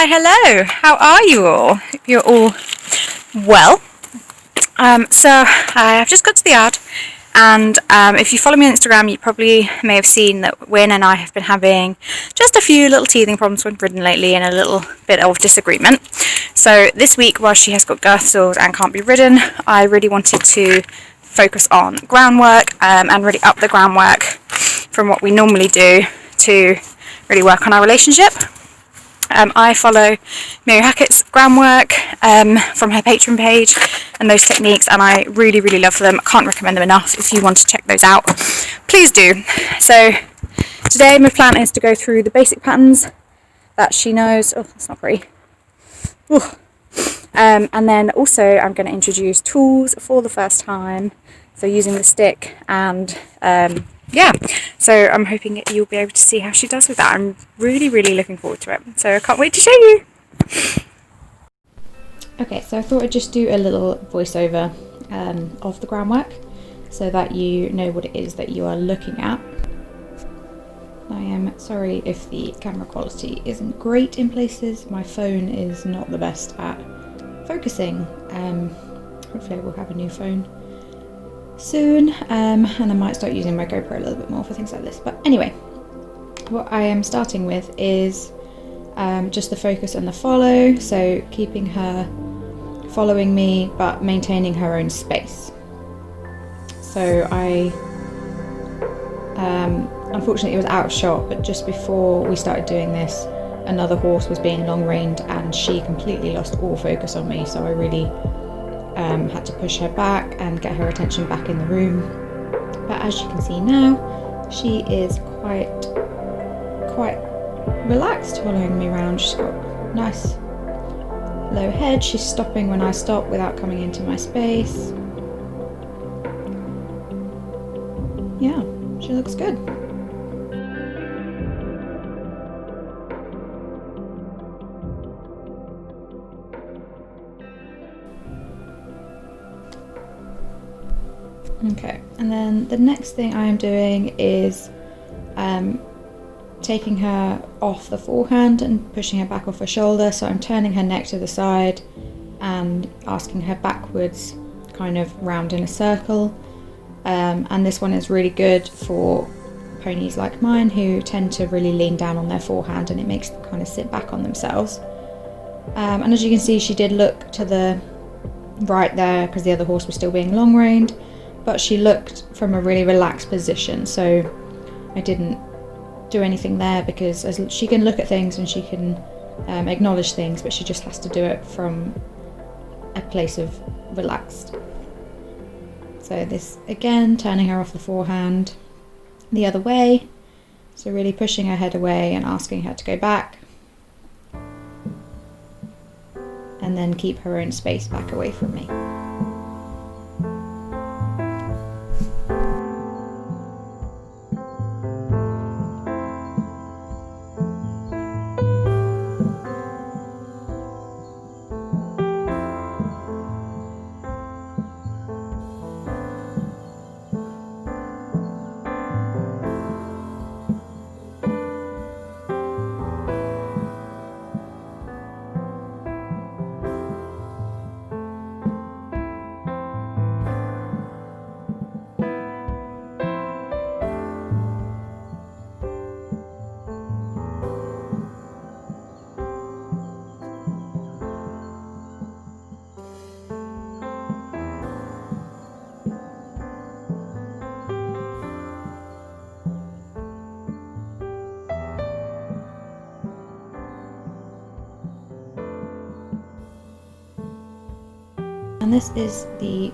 Hello. How are you all? Hope you're all well. So I've just got to the yard, and if you follow me on Instagram, you probably may have seen that Wynne and I have been having just a few little teething problems with Ridden lately and a little bit of disagreement. So this week, while she has got girth sores and can't be ridden, I really wanted to focus on groundwork and really up the groundwork from what we normally do to really work on our relationship. I follow Mary Hackett's groundwork from her Patreon page and those techniques, and I really, really love them. Can't recommend them enough. If you want to check those out, please do. So today my plan is to go through the basic patterns that she knows. Oh, that's not pretty. And then also I'm going to introduce tools for the first time, so using the stick and so I'm hoping that you'll be able to see how she does with that. I'm really, really looking forward to it, so I can't wait to show you. Okay, so I thought I'd just do a little voiceover of the groundwork so that you know what it is that you are looking at. I am sorry if the camera quality isn't great in places. My phone is not the best at focusing. Hopefully I will have a new phone soon, and I might start using my GoPro a little bit more for things like this. But anyway, what I am starting with is just the focus and the follow, so keeping her following me but maintaining her own space. So I unfortunately it was out of shot, but just before we started doing this, another horse was being long-reined and she completely lost all focus on me, so I really had to push her back and get her attention back in the room. But as you can see now, she is quite relaxed following me around. She's got a nice low head. She's stopping when I stop without coming into my space. Yeah, she looks good. Okay, and then the next thing I am doing is taking her off the forehand and pushing her back off her shoulder. So I'm turning her neck to the side and asking her backwards, kind of round in a circle. And this one is really good for ponies like mine who tend to really lean down on their forehand, and it makes them kind of sit back on themselves. And as you can see, she did look to the right there because the other horse was still being long-reined, but she looked from a really relaxed position, so I didn't do anything there because she can look at things and she can acknowledge things, but she just has to do it from a place of relaxed. So this again, turning her off the forehand the other way, so really pushing her head away and asking her to go back, and then keep her own space back away from me. And this is the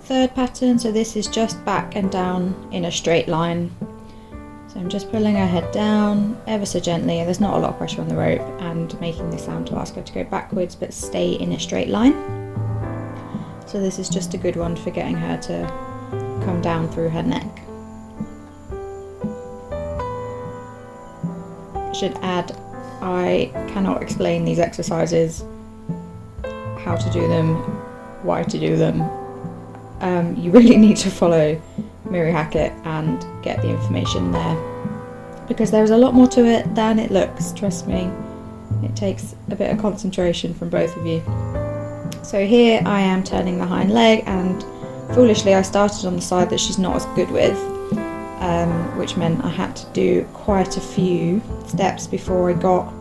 third pattern, so this is just back and down in a straight line. So I'm just pulling her head down ever so gently, there's not a lot of pressure on the rope, and making the sound to ask her to go backwards but stay in a straight line. So this is just a good one for getting her to come down through her neck. I should add, I cannot explain these exercises, how to do them, why to do them. You really need to follow Mary Hackett and get the information there, because there's a lot more to it than it looks, trust me. It takes a bit of concentration from both of you. So here I am turning the hind leg, and foolishly I started on the side that she's not as good with, which meant I had to do quite a few steps before I got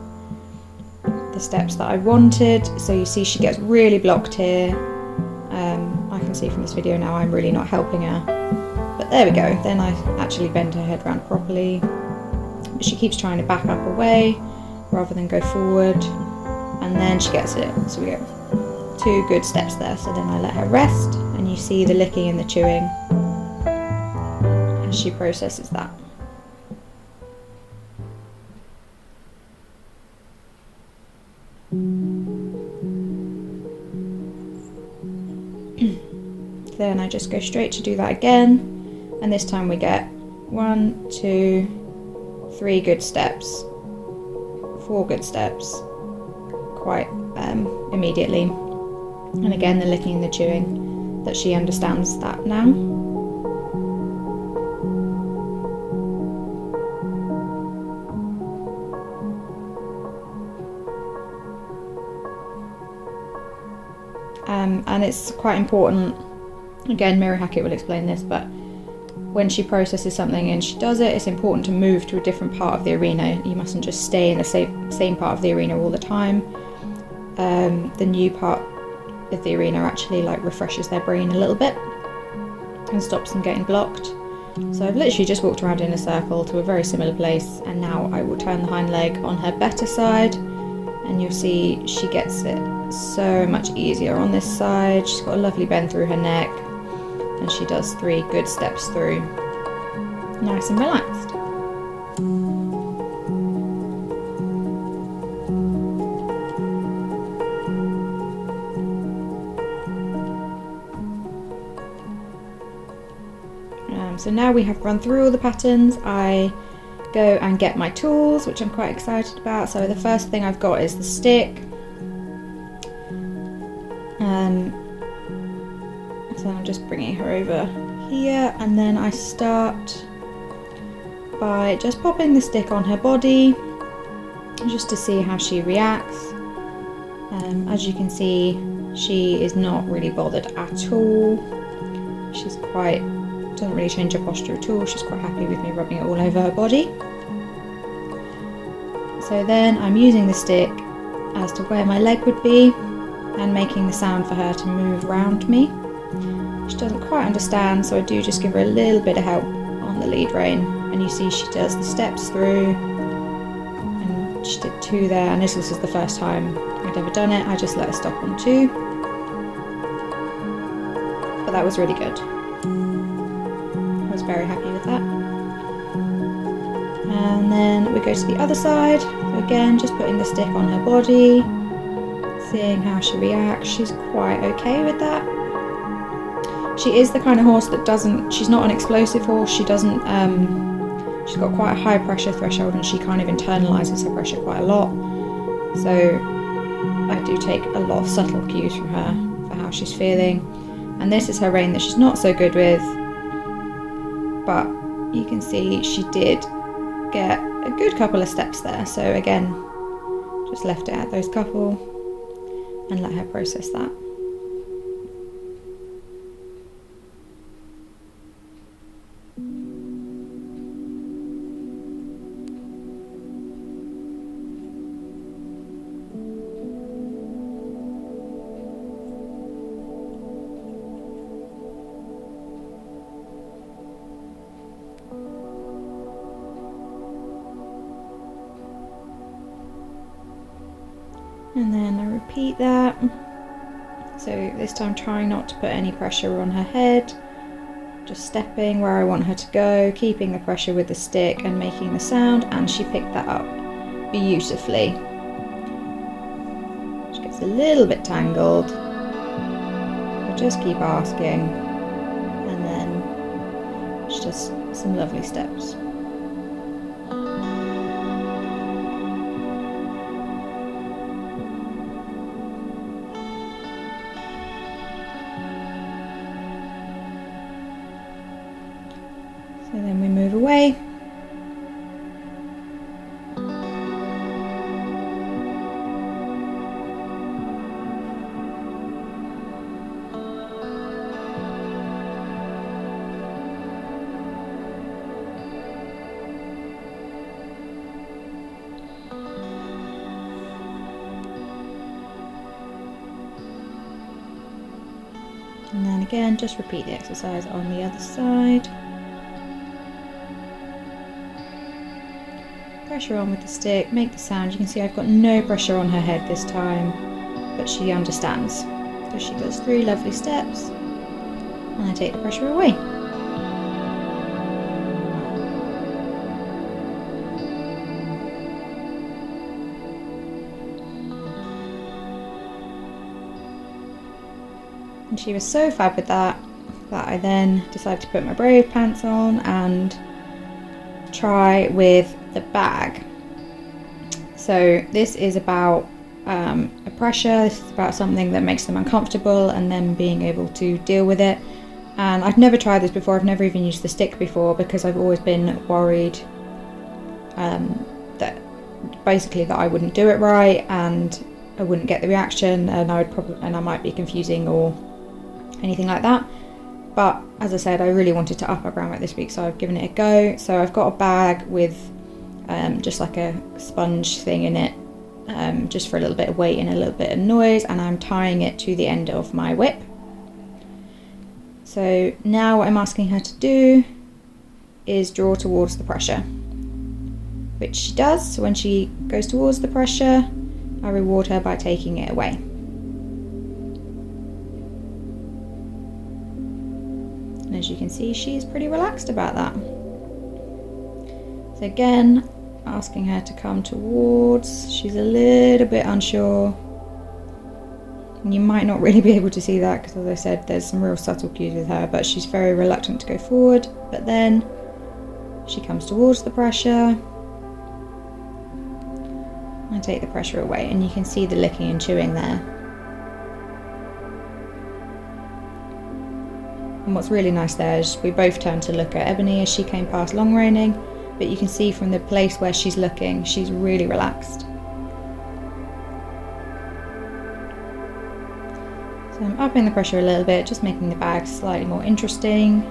the steps that I wanted. So you see she gets really blocked here. I can see from this video now I'm really not helping her. But there we go, then I actually bend her head round properly. But she keeps trying to back up away rather than go forward, and then she gets it. So we get 2 good steps there. So then I let her rest, and you see the licking and the chewing as she processes that. Then I just go straight to do that again, and this time we get 1, 2, 3 good steps, 4 good steps quite immediately. And again the licking and the chewing, that she understands that now. And it's quite important, again Mary Hackett will explain this, but when she processes something and she does it, it's important to move to a different part of the arena. You mustn't just stay in the same part of the arena all the time. The new part of the arena actually like refreshes their brain a little bit and stops them getting blocked. So I've literally just walked around in a circle to a very similar place, and now I will turn the hind leg on her better side, and you'll see she gets it so much easier on this side. She's got a lovely bend through her neck, and she does 3 good steps through, nice and relaxed. So now we have run through all the patterns. I go and get my tools, which I'm quite excited about. So the first thing I've got is the stick. So I'm just bringing her over here, and then I start by just popping the stick on her body just to see how she reacts. As you can see, she is not really bothered at all. She's doesn't really change her posture at all. She's quite happy with me rubbing it all over her body. So then I'm using the stick as to where my leg would be and making the sound for her to move round me. She doesn't quite understand, so I do just give her a little bit of help on the lead rein, and you see she does the steps through, and she did 2 there, and this was the first time I'd ever done it. I just let her stop on 2, but that was really good. I was very happy with that. And then we go to the other side. So again, just putting the stick on her body, seeing how she reacts. She's quite okay with that. She is the kind of horse that she's not an explosive horse. She's got quite a high pressure threshold, and she kind of internalises her pressure quite a lot. So I do take a lot of subtle cues from her for how she's feeling. And this is her rein that she's not so good with, but you can see she did get a good couple of steps there. So again, just left it at those couple and let her process that. And then I repeat that. So this time trying not to put any pressure on her head, just stepping where I want her to go, keeping the pressure with the stick and making the sound, and she picked that up beautifully. She gets a little bit tangled. I'll just keep asking, and then she does some lovely steps. So then we move away. And then again, just repeat the exercise on the other side. Pressure on with the stick, make the sound. You can see I've got no pressure on her head this time, but she understands. So she does 3 lovely steps, and I take the pressure away. And she was so fab with that I then decided to put my Brave pants on and try with the bag. So this is about a pressure, this is about something that makes them uncomfortable and then being able to deal with it. And I've never tried this before, I've never even used the stick before because I've always been worried that I wouldn't do it right and I wouldn't get the reaction and I might be confusing or anything like that. But as I said, I really wanted to up our groundwork this week, so I've given it a go. So I've got a bag with just like a sponge thing in it, just for a little bit of weight and a little bit of noise, and I'm tying it to the end of my whip. So now what I'm asking her to do is draw towards the pressure, which she does. So when she goes towards the pressure, I reward her by taking it away. And as you can see, she's pretty relaxed about that. So again, asking her to come towards. She's a little bit unsure. And you might not really be able to see that because, as I said, there's some real subtle cues with her, but she's very reluctant to go forward. But then she comes towards the pressure. I take the pressure away, and you can see the licking and chewing there. And what's really nice there is we both turned to look at Ebony as she came past long reining, but you can see from the place where she's looking, she's really relaxed. So I'm upping the pressure a little bit, just making the bag slightly more interesting,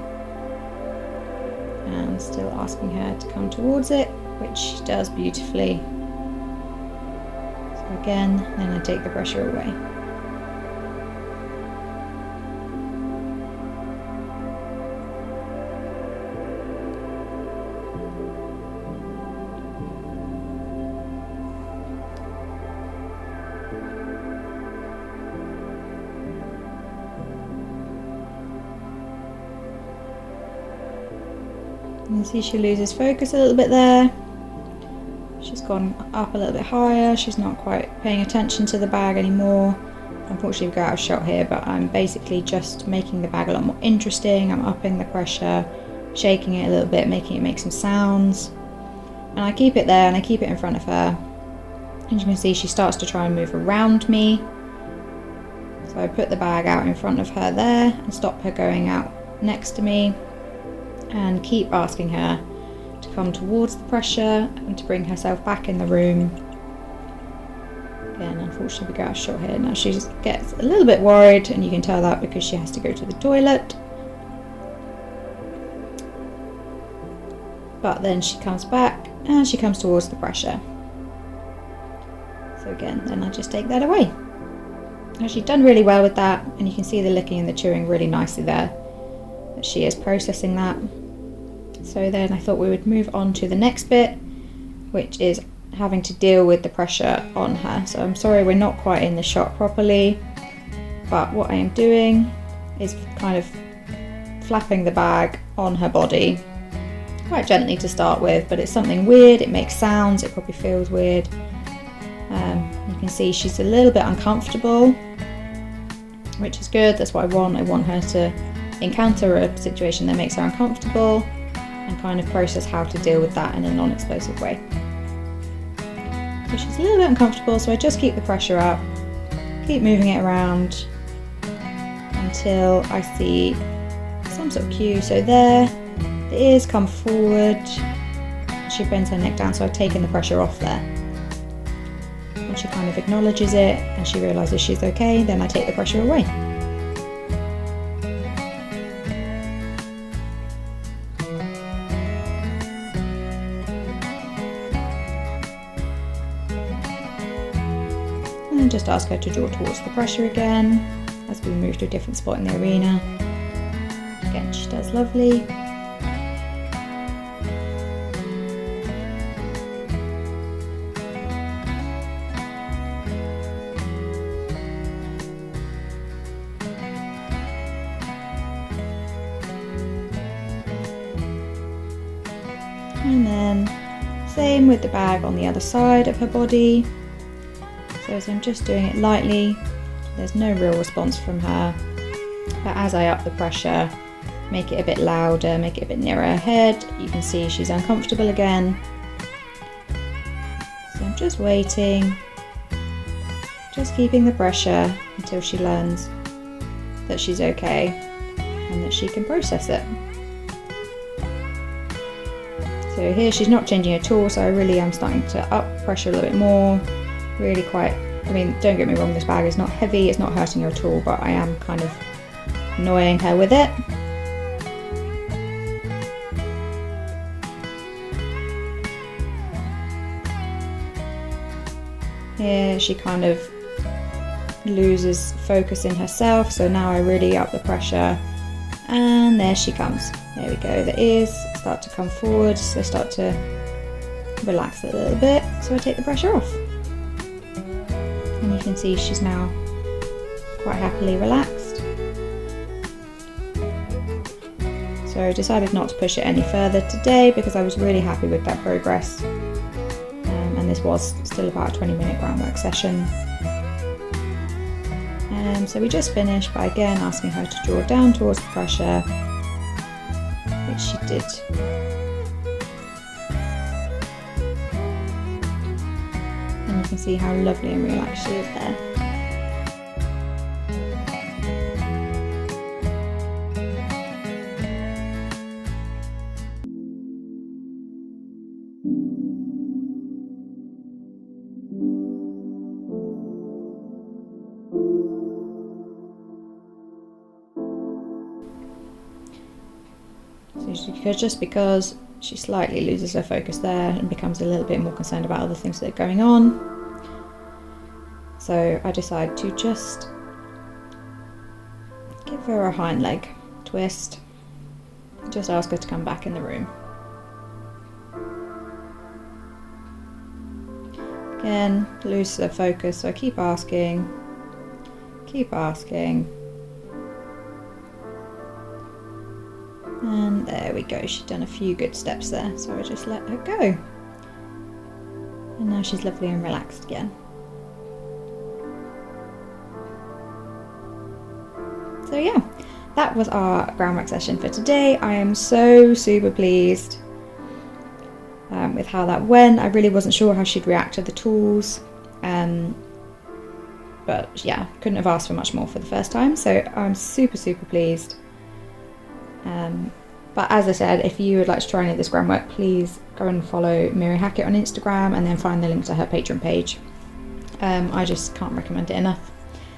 and still asking her to come towards it, which she does beautifully. So again, then I take the pressure away. You can see she loses focus a little bit there. She's gone up a little bit higher. She's not quite paying attention to the bag anymore. Unfortunately, we go out of shot here, but I'm basically just making the bag a lot more interesting. I'm upping the pressure, shaking it a little bit, making it make some sounds. And I keep it there and I keep it in front of her. And you can see she starts to try and move around me. So I put the bag out in front of her there and stop her going out next to me. And keep asking her to come towards the pressure and to bring herself back in the room. Again, unfortunately, we go out of shot here. Now she just gets a little bit worried, and you can tell that because she has to go to the toilet. But then she comes back and she comes towards the pressure. So again, then I just take that away. Now she's done really well with that, and you can see the licking and the chewing really nicely there. That she is processing that. So then I thought we would move on to the next bit, which is having to deal with the pressure on her. So I'm sorry we're not quite in the shot properly, but what I am doing is kind of flapping the bag on her body, quite gently to start with, but it's something weird, it makes sounds, it probably feels weird. You can see she's a little bit uncomfortable, which is good. That's what I want. I want her to encounter a situation that makes her uncomfortable and kind of process how to deal with that in a non-explosive way. So she's a little bit uncomfortable, so I just keep the pressure up, keep moving it around until I see some sort of cue. So there, the ears come forward, she bends her neck down, so I've taken the pressure off there. When she kind of acknowledges it and she realises she's okay, then I take the pressure away. And just ask her to draw towards the pressure again. as we move to a different spot in the arena. Again, she does lovely. And then same with the bag on the other side of her body. So as I'm just doing it lightly, there's no real response from her. But as I up the pressure, make it a bit louder, make it a bit nearer her head, you can see she's uncomfortable again. So I'm just waiting, just keeping the pressure until she learns that she's okay and that she can process it. So here she's not changing at all, so I really am starting to up pressure a little bit more. Really quite, I mean, don't get me wrong, this bag is not heavy, it's not hurting her at all, but I am kind of annoying her with it. Here she kind of loses focus in herself, so now I really up the pressure, and there she comes. There we go, the ears start to come forward, so start to relax a little bit, so I take the pressure off. And you can see she's now quite happily relaxed. So I decided not to push it any further today because I was really happy with that progress. And this was still about a 20-minute groundwork session. So we just finished by again asking her to draw down towards the pressure, which she did. And you can see how lovely and relaxed she is there. So just because she slightly loses her focus there and becomes a little bit more concerned about other things that are going on, so I decided to just give her a hind leg twist, just ask her to come back in the room. Again, lose her focus, so I keep asking, and there we go, she's done a few good steps there, so I just let her go. And now she's lovely and relaxed again. So yeah, that was our groundwork session for today. I am so super pleased with how that went. I really wasn't sure how she'd react to the tools, but yeah, couldn't have asked for much more for the first time, so I'm super pleased. But as I said, if you would like to try any of this groundwork, please go and follow Miri Hackett on Instagram and then find the link to her Patreon page. I just can't recommend it enough.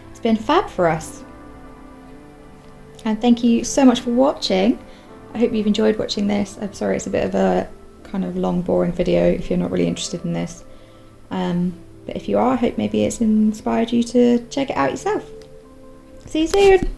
It's been fab for us. And thank you so much for watching. I hope you've enjoyed watching this. I'm sorry it's a bit of a kind of long, boring video if you're not really interested in this. But if you are, I hope maybe it's inspired you to check it out yourself. See you soon!